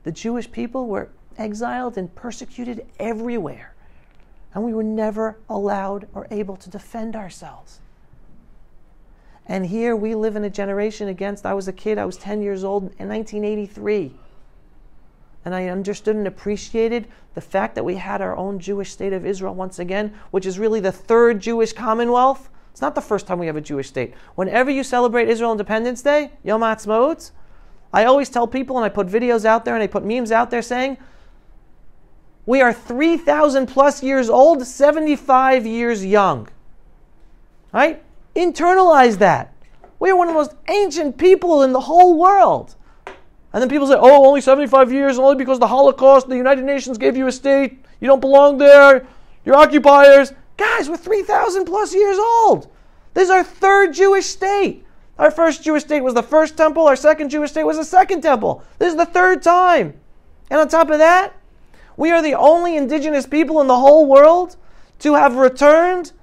The Jewish people were exiled and persecuted everywhere. And we were never allowed or able to defend ourselves. And here we live in a generation I was a kid, I was 10 years old in 1983. And I understood and appreciated the fact that we had our own Jewish state of Israel once again, which is really the third Jewish commonwealth. It's not the first time we have a Jewish state. Whenever you celebrate Israel Independence Day, Yom HaAtzmaut, I always tell people, and I put videos out there and I put memes out there saying, we are 3,000 plus years old, 75 years young. Right? Internalize that. We are one of the most ancient people in the whole world. And then people say, oh, only 75 years, only because the Holocaust, the United Nations gave you a state, you don't belong there, you're occupiers. Guys, we're 3,000 plus years old. This is our third Jewish state. Our first Jewish state was the first temple, our second Jewish state was the second temple. This is the third time. And on top of that, we are the only indigenous people in the whole world to have returned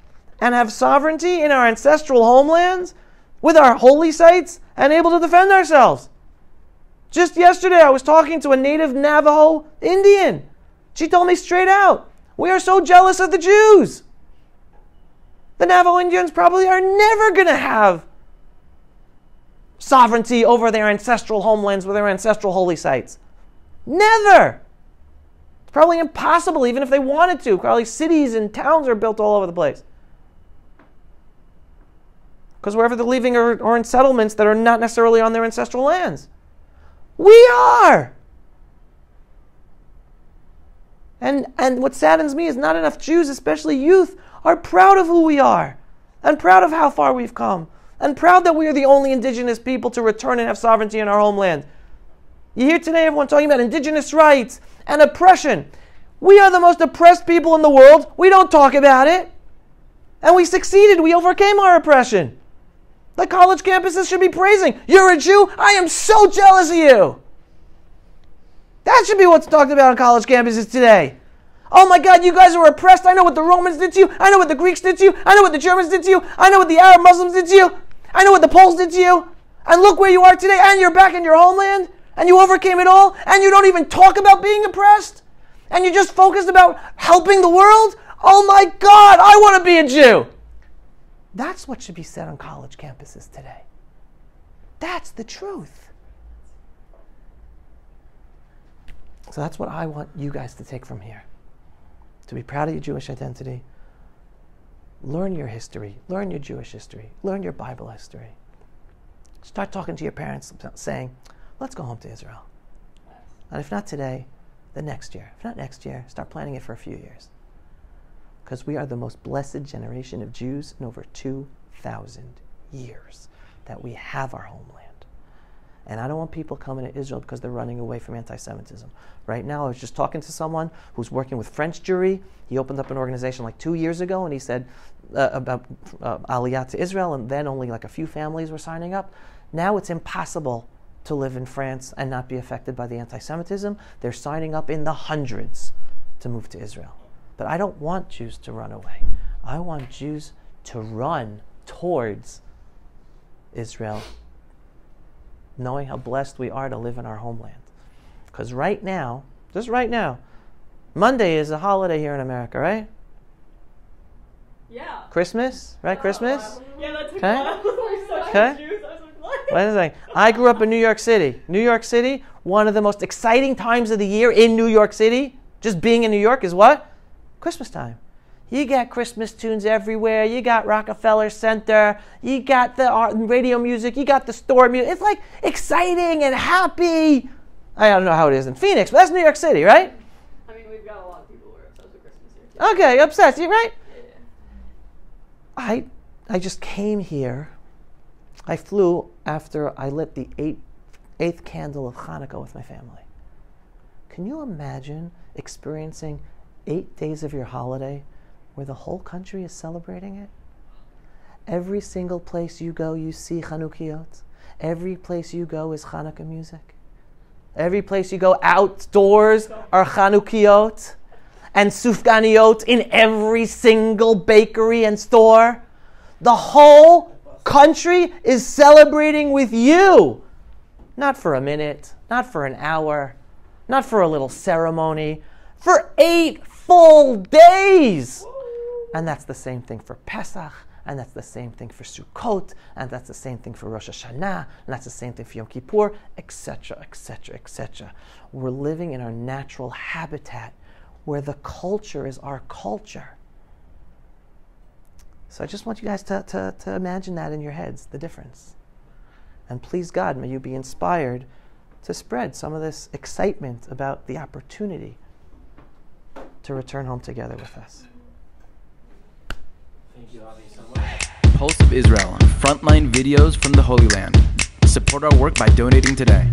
and have sovereignty in our ancestral homelands with our holy sites and able to defend ourselves. Just yesterday, I was talking to a native Navajo Indian. She told me straight out, we are so jealous of the Jews. The Navajo Indians probably are never going to have sovereignty over their ancestral homelands with their ancestral holy sites. Never. It's probably impossible, even if they wanted to. Probably cities and towns are built all over the place. Because wherever they're living are in settlements that are not necessarily on their ancestral lands. We are! And what saddens me is not enough Jews, especially youth, are proud of who we are. And proud of how far we've come. And proud that we are the only indigenous people to return and have sovereignty in our homeland. You hear today everyone talking about indigenous rights and oppression. We are the most oppressed people in the world. We don't talk about it. And we succeeded. We overcame our oppression. The college campuses should be praising. You're a Jew? I am so jealous of you. That should be what's talked about on college campuses today. Oh my God, you guys are oppressed. I know what the Romans did to you. I know what the Greeks did to you. I know what the Germans did to you. I know what the Arab Muslims did to you. I know what the Poles did to you. And look where you are today. And you're back in your homeland. And you overcame it all. And you don't even talk about being oppressed. And you're just focused about helping the world. Oh my God, I want to be a Jew. That's what should be said on college campuses today. That's the truth. So that's what I want you guys to take from here. To be proud of your Jewish identity. Learn your history. Learn your Jewish history. Learn your Bible history. Start talking to your parents saying, let's go home to Israel. And if not today, then next year. If not next year, start planning it for a few years. Because we are the most blessed generation of Jews in over 2,000 years that we have our homeland. And I don't want people coming to Israel because they're running away from anti-Semitism. Right now, I was just talking to someone who's working with French Jewry. He opened up an organization like 2 years ago, and he said about Aliyah to Israel, and then only like a few families were signing up. Now it's impossible to live in France and not be affected by the anti-Semitism. They're signing up in the hundreds to move to Israel. But I don't want Jews to run away. I want Jews to run towards Israel, knowing how blessed we are to live in our homeland. Because right now, just right now, Monday is a holiday here in America, right? Yeah. Christmas, right? Christmas? Yeah, that's okay. Jews. I was like, what? Wait a second. I grew up in New York City. New York City, one of the most exciting times of the year in New York City, just being in New York, is what? Christmas time. You got Christmas tunes everywhere. You got Rockefeller Center. You got the art and radio music. You got the store music. It's like exciting and happy. I don't know how it is in Phoenix, but that's New York City, right? I mean, we've got a lot of people who are obsessed with Christmas here. Okay, obsessed, you right? Yeah. I just came here. I flew after I lit the eighth candle of Hanukkah with my family. Can you imagine experiencing 8 days of your holiday where the whole country is celebrating it? Every single place you go, you see Chanukiot. Every place you go is Hanukkah music. Every place you go outdoors are Chanukiot and Sufganiot in every single bakery and store. The whole country is celebrating with you. Not for a minute, not for an hour, not for a little ceremony, for 8 full days. And that's the same thing for Pesach, and that's the same thing for Sukkot, and that's the same thing for Rosh Hashanah, and that's the same thing for Yom Kippur, etc., etc., etc. We're living in our natural habitat where the culture is our culture. So I just want you guys to imagine that in your heads, the difference. And please God, may you be inspired to spread some of this excitement about the opportunity to return home together with us. Thank you, Avi, so much. Pulse of Israel, frontline videos from the Holy Land. Support our work by donating today.